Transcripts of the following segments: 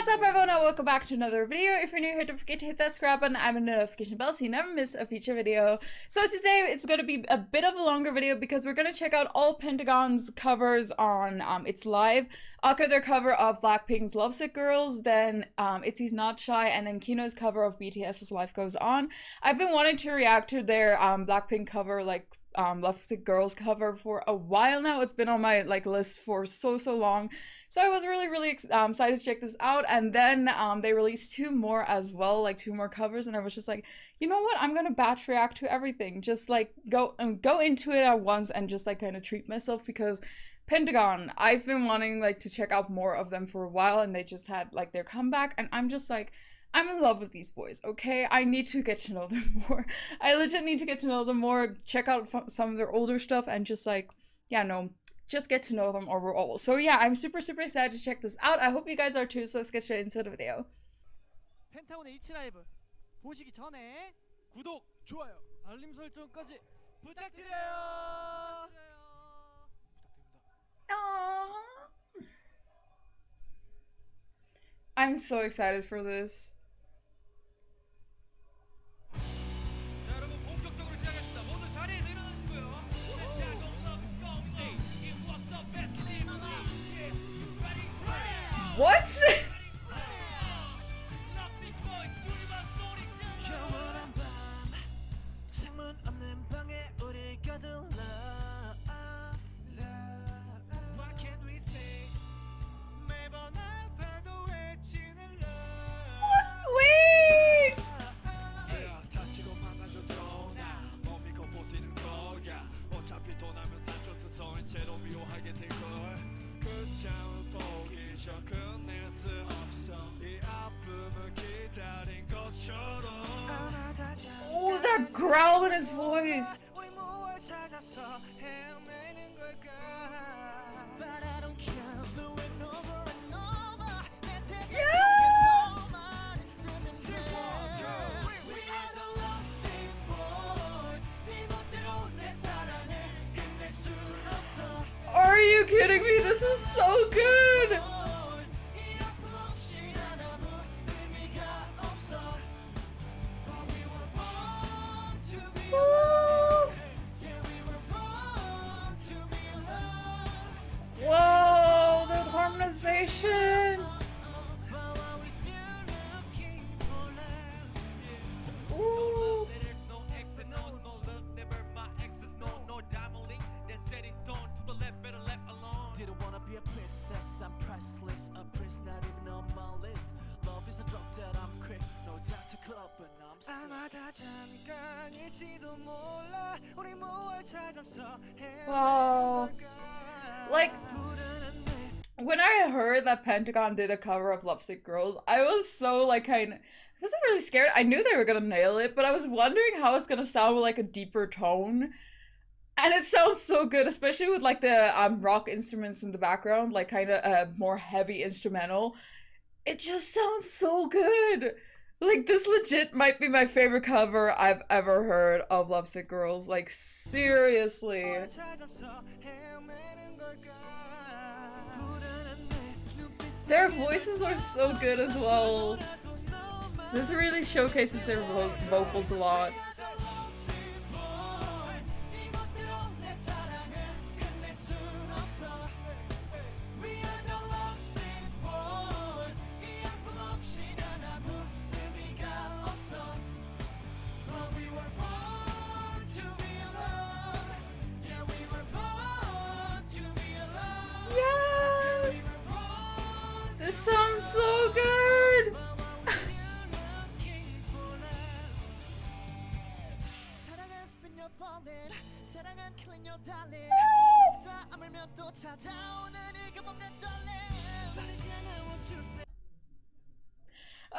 What's up everyone and welcome back to another video. If you're new here, don't forget to hit that subscribe button and the notification bell so you never miss a future video. So today it's going to be a bit of a longer video because we're going to check out all Pentagon's covers on its live. I'll cover their cover of Blackpink's Lovesick Girls, then ITZY's Not Shy, and then Kino's cover of BTS's Life Goes On. I've been wanting to react to their Blackpink cover, like Lovesick Girls cover, for a while now. It's been on my list for so long. So I was really excited to check this out, and then they released two more as well, like two more covers, and I was just like, you know what, I'm gonna batch react to everything, just like go into it at once and just like kind of treat myself, because Pentagon, I've been wanting to check out more of them for a while, and they just had like their comeback, and I'm just like, I'm in love with these boys, okay? I need to get to know them more. I legit need to get to know them more, check out some of their older stuff, and just like, yeah, no, just get to know them overall. So yeah, I'm super excited to check this out. I hope you guys are too, so let's get straight into the video. 펜타곤의 이치 라이브 보시기 전에 구독, 좋아요, 알림 설정까지 부탁드려요. Aww. I'm so excited for this. What? Wait! Oh, that growl in his voice. Are you kidding me? This is so good! Whoa, the harmonization! Ooh. Didn't wanna be a princess, I'm priceless. A prince not even on my list. Love is a drug that I'm quick, no doubt to cut up, but I'm sick. 아마다 잠깐일지도 몰라. 우리 무얼 찾아서 Wow. Like, when I heard that Pentagon did a cover of Lovesick Girls, I was so I wasn't really scared. I knew they were gonna nail it, but I was wondering how it's gonna sound with like a deeper tone. And it sounds so good, especially with like the rock instruments in the background, like kind of a more heavy instrumental. It just sounds so good. Like, this legit might be my favorite cover I've ever heard of Lovesick Girls. Like, seriously. Their voices are so good as well. This really showcases their vocals a lot. Yes! This sounds so good!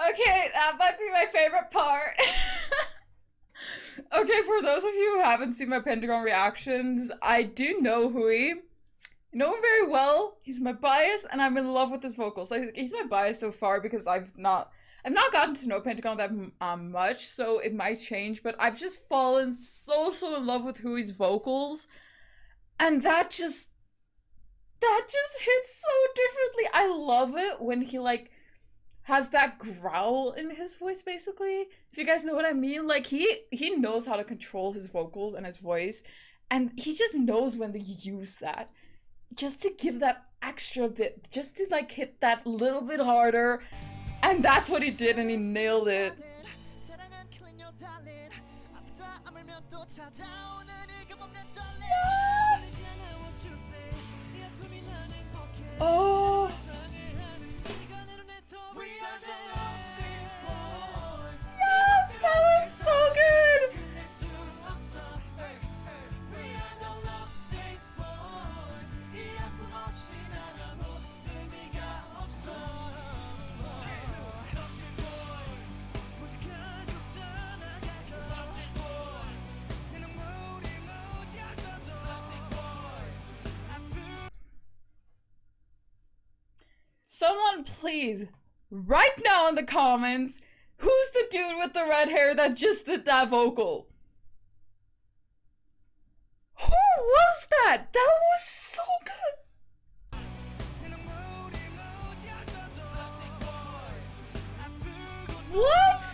Okay, that might be my favorite part. Okay, for those of you who haven't seen my Pentagon reactions, I do know Hui. I know him very well. He's my bias, and I'm in love with his vocals. Like, he's my bias so far because I've not gotten to know Pentagon that much, so it might change. But I've just fallen so in love with Hui's vocals, and that just hits so differently. I love it when he like has that growl in his voice, basically. If you guys know what I mean. Like, he knows how to control his vocals and his voice, and he just knows when to use that. Just to give that extra bit, just to like hit that little bit harder. And that's what he did, and he nailed it. Yes! Oh! Yes! That was so good! Someone please, right now in the comments, who's the dude with the red hair that just did that vocal? Who was that? That was so good. What?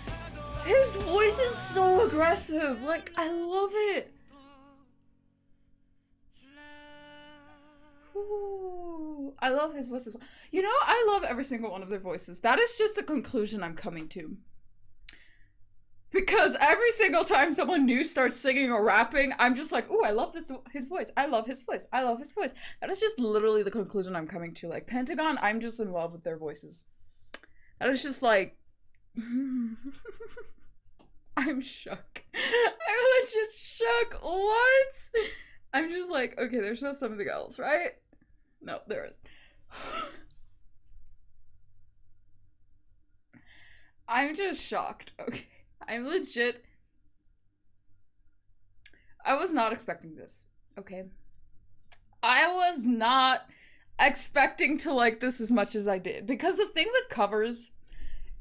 His voice is so aggressive. Like, I love it. Ooh, I love his voice as well. You know, I love every single one of their voices. That is just the conclusion I'm coming to. Because every single time someone new starts singing or rapping, I'm just like, ooh, I love his voice. I love his voice. I love his voice. That is just literally the conclusion I'm coming to. Like, Pentagon, I'm just in love with their voices. That is just like... I'm shook. I'm legit shook. What? I'm just like, okay, there's not something else, right? No, there is. I'm just shocked. Okay. I'm legit. I was not expecting this. Okay. I was not expecting to like this as much as I did. Because the thing with covers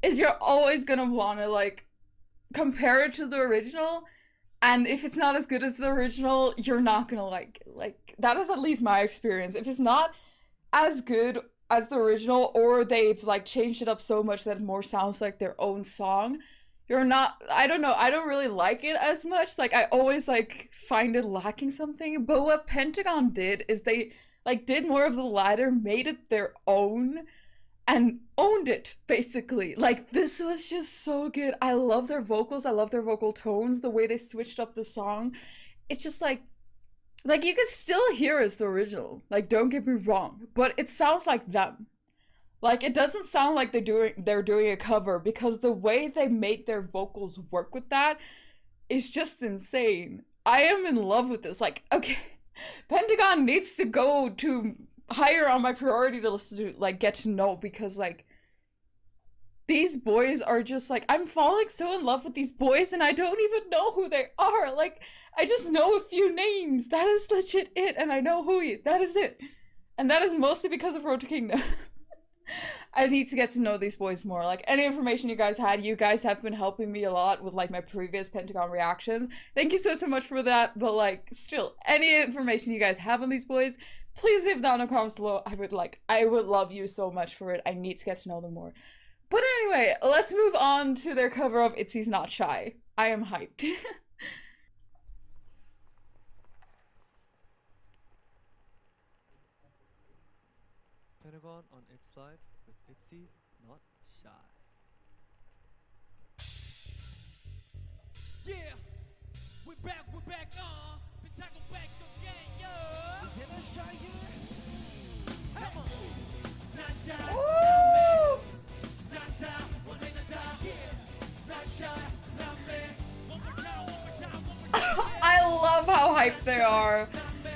is you're always gonna wanna like compare it to the original. And if it's not as good as the original, you're not gonna like it. Like, that is at least my experience. If it's not as good as the original, or they've like changed it up so much that it more sounds like their own song, you're not, I don't know, I don't really like it as much. Like, I always like find it lacking something. But what Pentagon did is they like did more of the latter, made it their own, and owned it, basically. Like, this was just so good. I love their vocals. I love their vocal tones, the way they switched up the song. It's just like you can still hear it's the original. Like, don't get me wrong, but it sounds like them. Like, it doesn't sound like they're doing a cover, because the way they make their vocals work with that is just insane. I am in love with this. Like, okay, Pentagon needs to go to higher on my priority list to like get to know, because like these boys are just like, I'm falling so in love with these boys and I don't even know who they are. Like, I just know a few names. That is legit it. And I know that is it. And that is mostly because of Road to Kingdom. I need to get to know these boys more. Like, any information you guys have been helping me a lot with like my previous Pentagon reactions. Thank you so much for that. But like, still, any information you guys have on these boys, please leave down in the comments below. I would love you so much for it. I need to get to know them more. But anyway, let's move on to their cover of Itzy's Not Shy. I am hyped. Pentagon on It's Live with Itzy's Not Shy. Yeah, we're back, Pentagon back again, yo. Is it not shy yet? Come on. Not shy. Woo! Not down, one day not down. Yeah, not shy, not me. One more time. I love how hyped they are.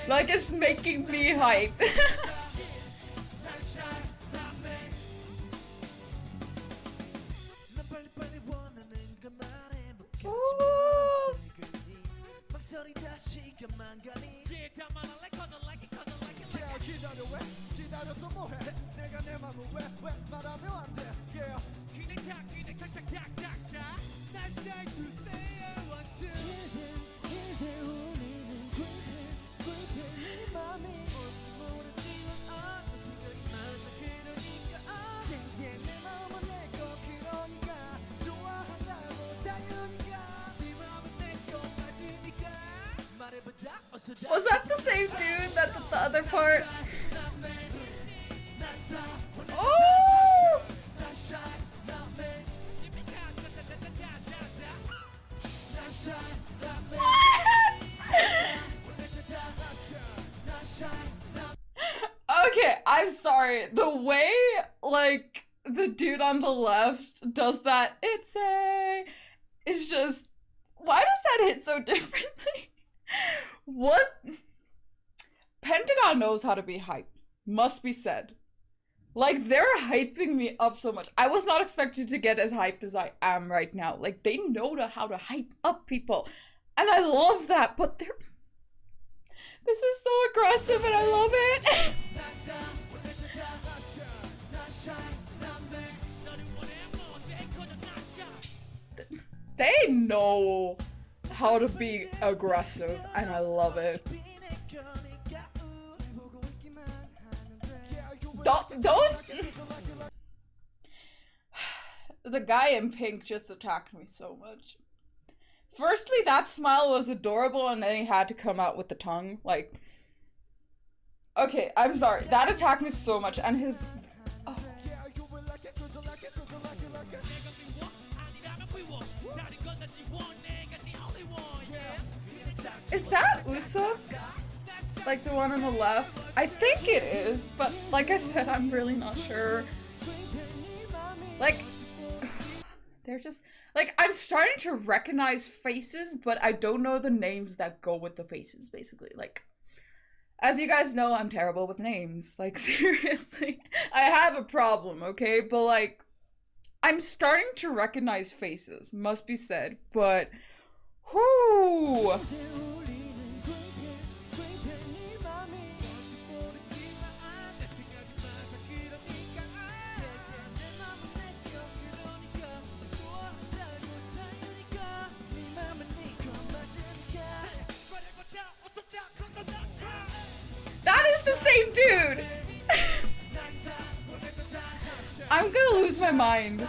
Like, it's making me hype. other part. Oh! Okay, I'm sorry. The way, like, the dude on the left does that, it's just, why does that hit so differently? What? Pentagon knows how to be hype, must be said. Like, they're hyping me up so much. I was not expected to get as hyped as I am right now. Like, they know how to hype up people. And I love that, but this is so aggressive and I love it. They know how to be aggressive and I love it. Don't. The guy in pink just attacked me so much. Firstly, that smile was adorable and then he had to come out with the tongue. Like, okay, I'm sorry. That attacked me so much and his... Oh. Is that Usopp? Like the one on the left? I think it is, but like I said, I'm really not sure. Like, they're just... Like, I'm starting to recognize faces, but I don't know the names that go with the faces, basically. Like, as you guys know, I'm terrible with names. Like, seriously. I have a problem, okay? But, like, I'm starting to recognize faces, must be said. But, whoo! That is the same dude! I'm gonna lose my mind.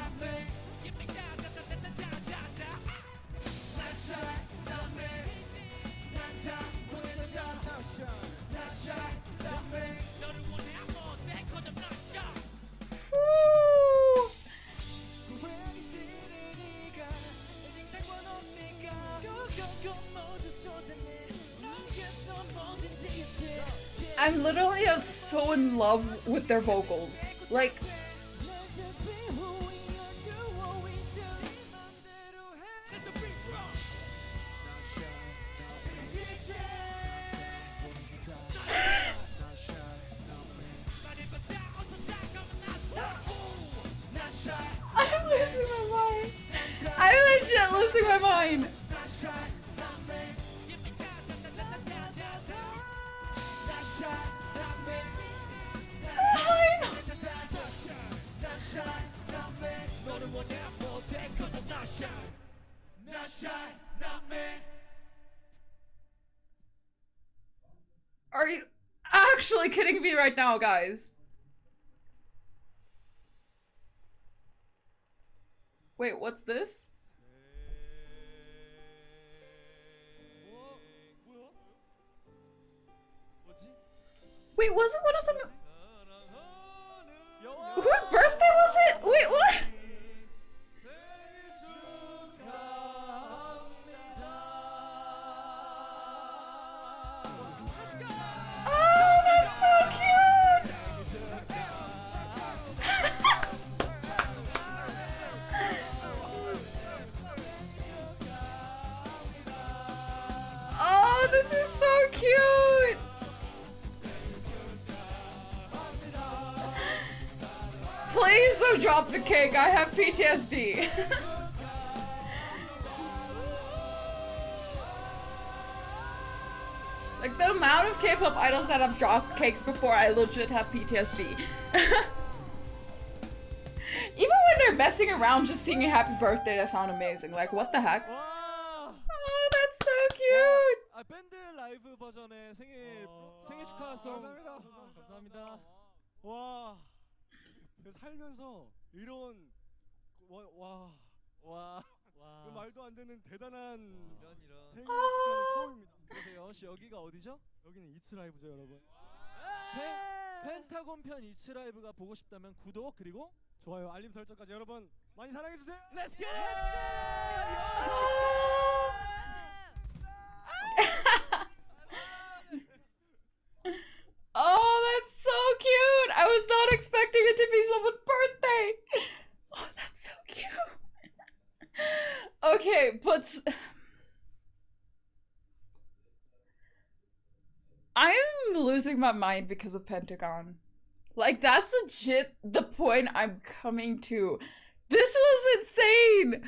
I'm literally so in love with their vocals. Like, I'm losing my mind. I'm legit losing my mind. Are you actually kidding me right now, guys? Wait, what's this? Wait, wasn't one of them... Whose birthday was it? Wait, what? Oh, that's so cute! Oh, this is so cute! Please don't drop the cake, I have PTSD. Like, the amount of K-pop idols that have dropped cakes before, I legit have PTSD. Even when they're messing around just singing happy birthday, that sound amazing. Like, what the heck? Oh, that's so cute! 아 밴드 라이브 버전의 생일 축하송. 감사합니다. 와. 살면서 이런 와 말도 안 되는 대단한 생일 축하는 처음입니다. 그러세요. 혹시 여기가 어디죠? 여기는 이츠 라이브죠, 여러분. 펜타곤 편 2치 라이브가 보고 싶다면 구독 그리고 좋아요, 알림 설정까지 여러분 많이 사랑해 주세요. Let's get it! Oh, that's so cute! I was not expecting it to be someone's birthday! Oh, that's so cute! Okay, but... I'm losing my mind because of Pentagon. Like, that's legit the point I'm coming to. This was insane!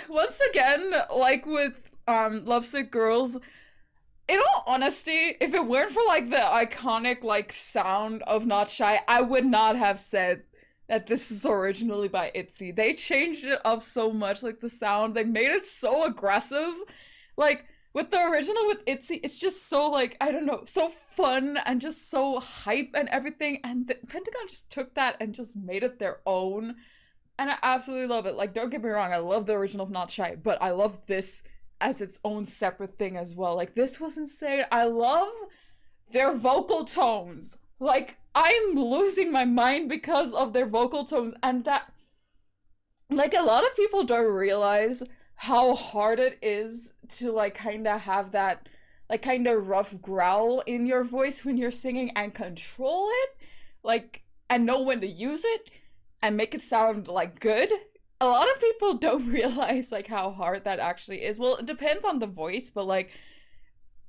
Once again, like with Lovesick Girls, in all honesty, if it weren't for like the iconic like sound of Not Shy, I would not have said that this is originally by ITZY. They changed it up so much, like the sound, they made it so aggressive. Like with the original with ITZY, it's just so like, I don't know, so fun and just so hype and everything, and Pentagon just took that and just made it their own. And I absolutely love it. Like, don't get me wrong, I love the original of Not Shy, but I love this as its own separate thing as well. Like, this was insane. I love their vocal tones. Like, I'm losing my mind because of their vocal tones, and that, like, a lot of people don't realize how hard it is to, like, kind of have that, like, kind of rough growl in your voice when you're singing and control it, like, and know when to use it and make it sound, like, good. A lot of people don't realize, like, how hard that actually is. Well, it depends on the voice, but, like,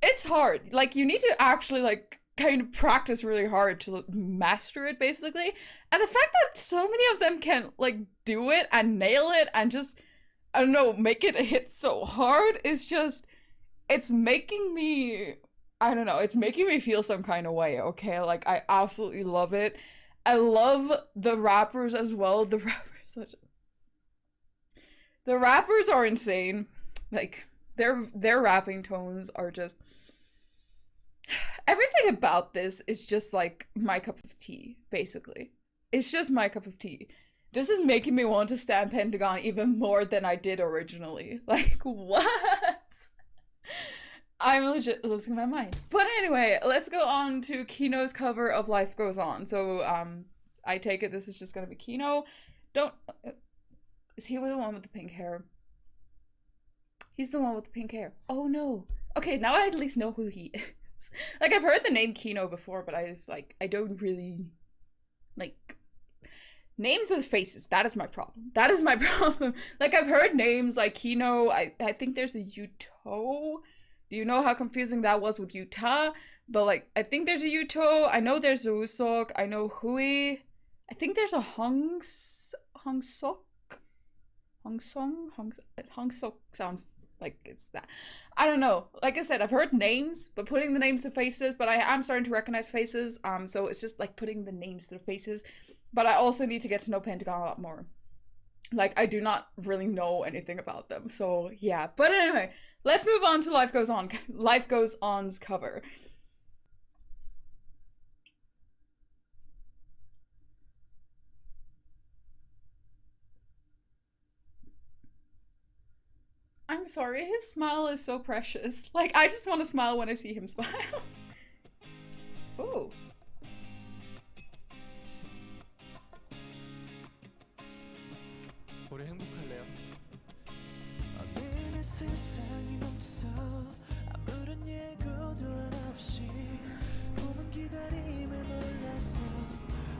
it's hard. Like, you need to actually, like, kind of practice really hard to master it, basically. And the fact that so many of them can, like, do it and nail it and just, I don't know, make it hit so hard is just, it's making me, I don't know, it's making me feel some kind of way, okay? Like, I absolutely love it. I love the rappers as well. The rappers are insane. Like, their rapping tones are just, everything about this is just like my cup of tea, basically. It's just my cup of tea. This is making me want to stan Pentagon even more than I did originally. Like, what? I'm legit losing my mind. But anyway, let's go on to Kino's cover of Life Goes On. So, I take it this is just gonna be Kino. Is he the one with the pink hair? He's the one with the pink hair. Oh no. Okay, now I at least know who he is. Like, I've heard the name Kino before, but I don't really, like, names with faces. That is my problem. That is my problem. Like, I've heard names like Kino. I think there's a Yuto. Do you know how confusing that was with Utah? But, like, I think there's a Yuto. I know there's a Usok. I know Hui. I think there's a Hong Sok. Hong Sok sounds like it's that. I don't know. Like I said, I've heard names, but putting the names to faces, but I am starting to recognize faces. So it's just like putting the names to the faces. But I also need to get to know Pentagon a lot more. Like, I do not really know anything about them. So yeah. But anyway, let's move on to Life Goes On. Life Goes On's cover. I'm sorry, his smile is so precious. Like, I just want to smile when I see him smile. Ooh. 우리 행복할래요? 어느새 세상이 멈춰 아무런 예고도 없이 봄은 기다림을 몰랐어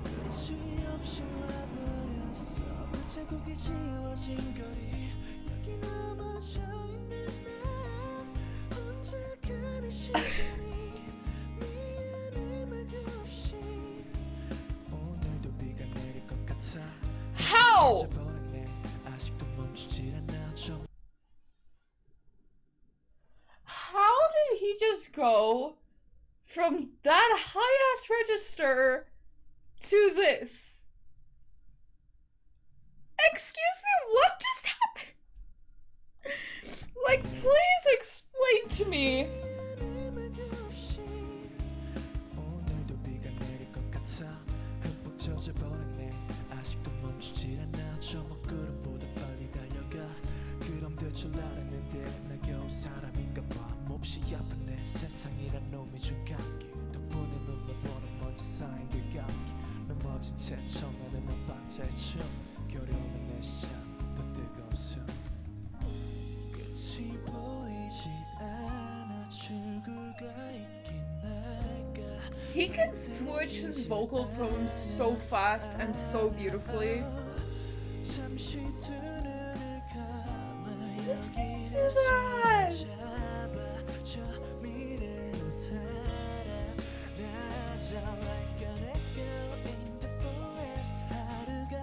눈치 없이 와버렸어 발자국이 지워진 거리 여기 넘어져 있는 난 혼자 그리 시간이 미안해 말도 없이 오늘도 비가 내릴 것 같아 How? How did he just go from that high-ass register to this? Excuse me, what just happened? Like, please explain to me. 사람인가 봐 몹시 아픈 내 세상이란 놈이 준 감기 덕분에 눌러보는 청하는 박자의 춤 겨려오는 내 시작 또 뜨거운 숨 끝이 보이지 않아 출구가 있긴 할까 He can switch his vocal tones so fast and so beautifully. 잠시 두 눈을 감아 Listen to that! 잡아줘 미래로 달아나자 like an echo in the forest 하루가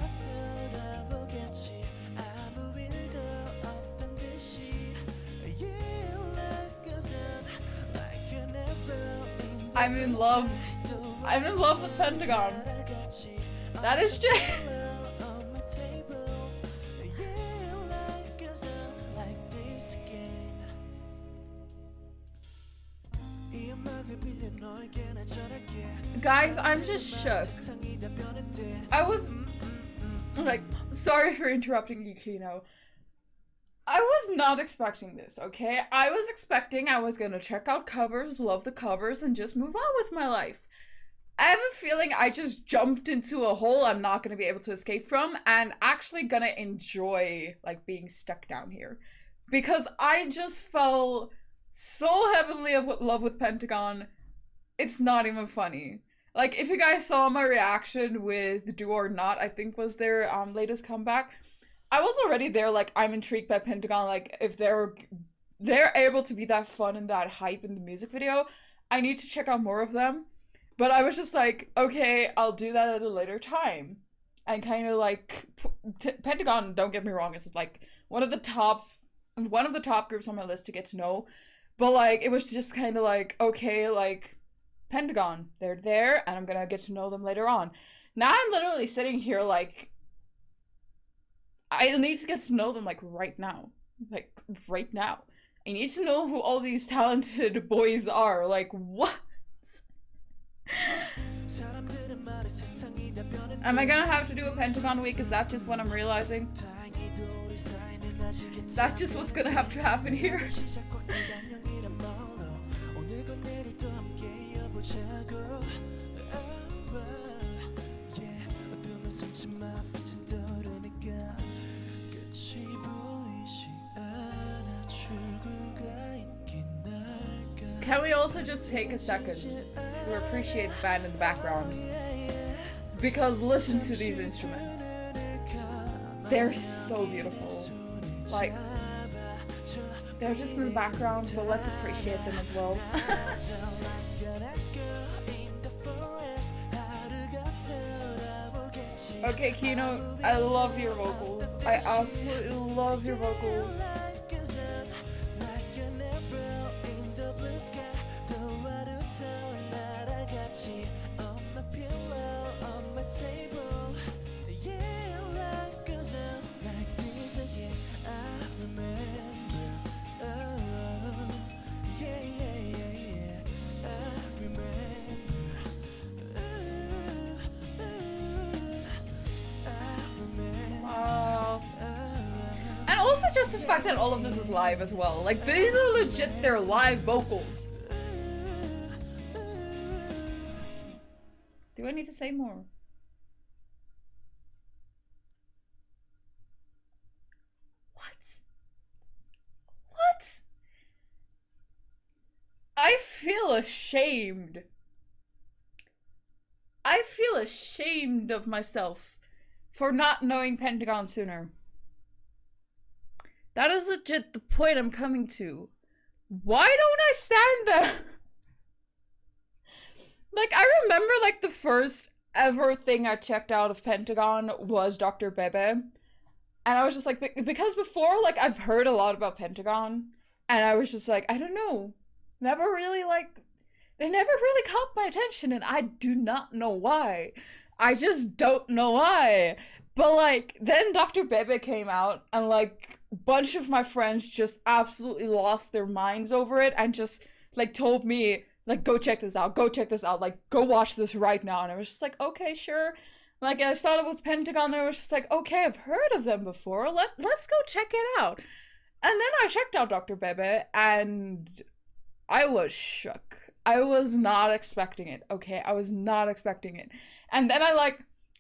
돌아보겠지 아무 일도 없던 듯이 Yeah, life goes on like an arrow in the I'm in love. I'm in love with Pentagon. That is just. on my table Yeah, life goes on like this again 이 음악을 빌려 너에게나 전할게 Guys, I'm just shook. 세상이 다 변했대 I was. Like, sorry for interrupting you, Kino. I was not expecting this, okay? I was expecting I was gonna check out covers, love the covers, and just move on with my life. I have a feeling I just jumped into a hole I'm not gonna be able to escape from, and actually gonna enjoy, like, being stuck down here. Because I just fell so heavily in love with Pentagon, it's not even funny. Like, if you guys saw my reaction with Do or Not, I think was their latest comeback, I was already there, like, I'm intrigued by Pentagon, like, if they're able to be that fun and that hype in the music video, I need to check out more of them. But I was just like, okay, I'll do that at a later time. And kind of like, Pentagon, don't get me wrong, is like one of the top groups on my list to get to know. But like, it was just kind of like, okay, like, Pentagon, they're there, and I'm gonna get to know them later on. Now I'm literally sitting here like, I need to get to know them like right now. Like, right now. I need to know who all these talented boys are. Like, what? Am I gonna have to do a Pentagon week? Is that just what I'm realizing? Is that just what's gonna have to happen here? Can we also just take a second to appreciate the band in the background? Because listen to these instruments. They're so beautiful. Like, they're just in the background, but let's appreciate them as well. Okay, Kino, I love your vocals. I absolutely love your vocals. Also just the fact that all of this is live as well. Like, these are legit their live vocals. Do I need to say more? What? What? I feel ashamed. I feel ashamed of myself for not knowing Pentagon sooner. That is legit the point I'm coming to. Why don't I stand there? Like, I remember, like, the first ever thing I checked out of Pentagon was Dr. Bebe. And I was just like, because before, like, I've heard a lot about Pentagon. And I was just like, I don't know. Never really, like, they never really caught my attention. And I do not know why. I just don't know why. But, like, then Dr. Bebe came out and, like, bunch of my friends just absolutely lost their minds over it and just like told me like, go check this out, like, go watch this right now. And I was just like, okay, sure. Like, I thought it was Pentagon, and I was just like, okay, I've heard of them before, let's go check it out. And then I checked out Dr. Bebe and I was shook. I was not expecting it, okay? I was not expecting it. And then I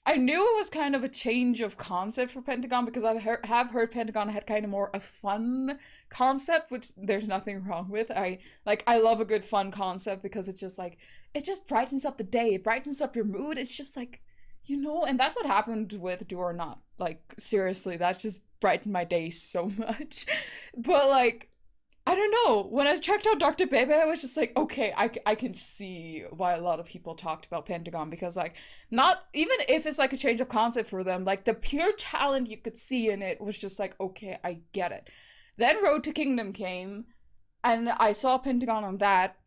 I knew it was kind of a change of concept for Pentagon because have heard Pentagon had kind of more a fun concept, which there's nothing wrong with. I love a good fun concept because it's just like, it just brightens up the day, it brightens up your mood. It's just like, you know, and that's what happened with Do or Not. Like, seriously, that just brightened my day so much. But like, I don't know. When I checked out Dr. Bebe, I was just like, okay, I can see why a lot of people talked about Pentagon because, like, not even if it's like a change of concept for them, like the pure talent you could see in it was just like, okay, I get it. Then Road to Kingdom came, and I saw Pentagon on that.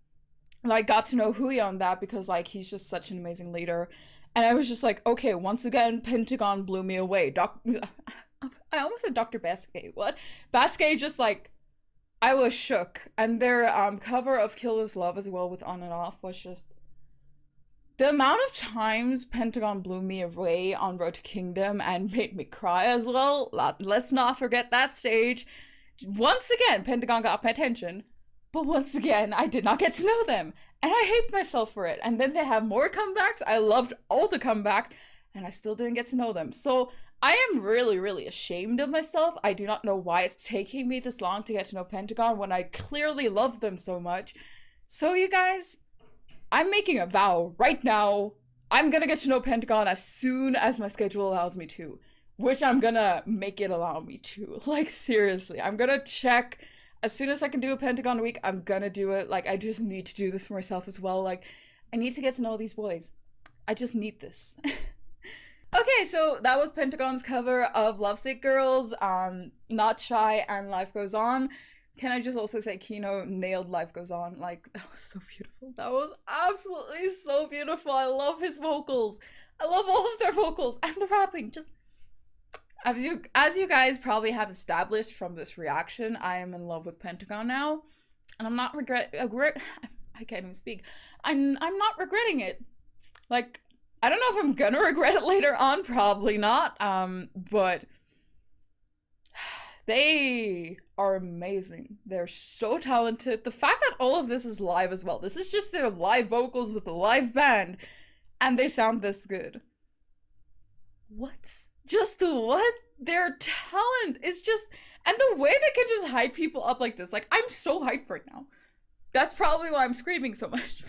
Like, got to know Hui on that because, like, he's just such an amazing leader. And I was just like, okay, once again, Pentagon blew me away. I almost said Dr. Basquet. What? Basquet just like, I was shook. And their cover of Kill Is Love as well with On and Off was just... The amount of times Pentagon blew me away on Road to Kingdom and made me cry as well. Let's not forget that stage. Once again, Pentagon got my attention. But once again, I did not get to know them. And I hate myself for it. And then they have more comebacks. I loved all the comebacks. And I still didn't get to know them. So I am really, really ashamed of myself. I do not know why it's taking me this long to get to know Pentagon when I clearly love them so much. So you guys, I'm making a vow right now. I'm gonna get to know Pentagon as soon as my schedule allows me to. Which I'm gonna make it allow me to. Like, seriously. I'm gonna check. As soon as I can do a Pentagon week, I'm gonna do it. Like, I just need to do this for myself as well. Like, I need to get to know these boys. I just need this. Okay, so that was Pentagon's cover of Lovesick Girls, Not Shy, and Life Goes On. Can I just also say Kino nailed Life Goes On? Like, that was so beautiful. That was absolutely so beautiful. I love his vocals. I love all of their vocals and the rapping. Just, as you guys probably have established from this reaction, I am in love with Pentagon now. And I'm not I can't even speak. I'm not regretting it. Like, I don't know if I'm gonna regret it later on, probably not, but they are amazing. They're so talented. The fact that all of this is live as well. This is just their live vocals with a live band, and they sound this good. Just what? Their talent is just, and the way they can just hype people up like this, like, I'm so hyped right now. That's probably why I'm screaming so much.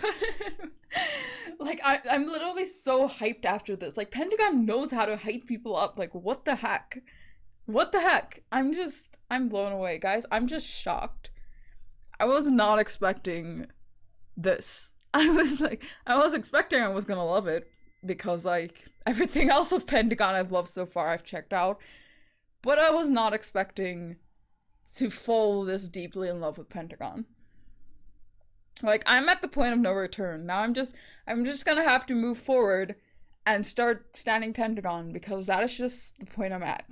Like, I'm literally so hyped after this. Like, Pentagon knows how to hype people up. Like, what the heck? What the heck? I'm blown away, guys. I'm just shocked. I was not expecting this. I was expecting I was gonna love it. Because, like, everything else of Pentagon I've loved so far, I've checked out. But I was not expecting to fall this deeply in love with Pentagon. Like, I'm at the point of no return. Now I'm just gonna have to move forward and start standing Pentagon because that is just the point I'm at.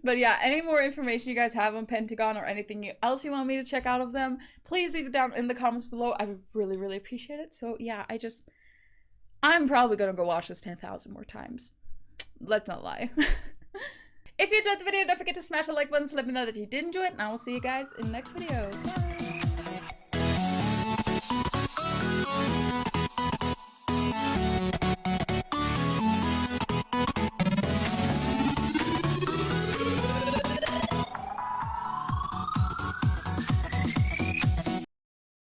But yeah, any more information you guys have on Pentagon or anything else you want me to check out of them, please leave it down in the comments below. I would really, really appreciate it. So yeah, I'm probably gonna go watch this 10,000 more times. Let's not lie. If you enjoyed the video, don't forget to smash the like button to let me know that you did enjoy it, and I will see you guys in the next video. Bye!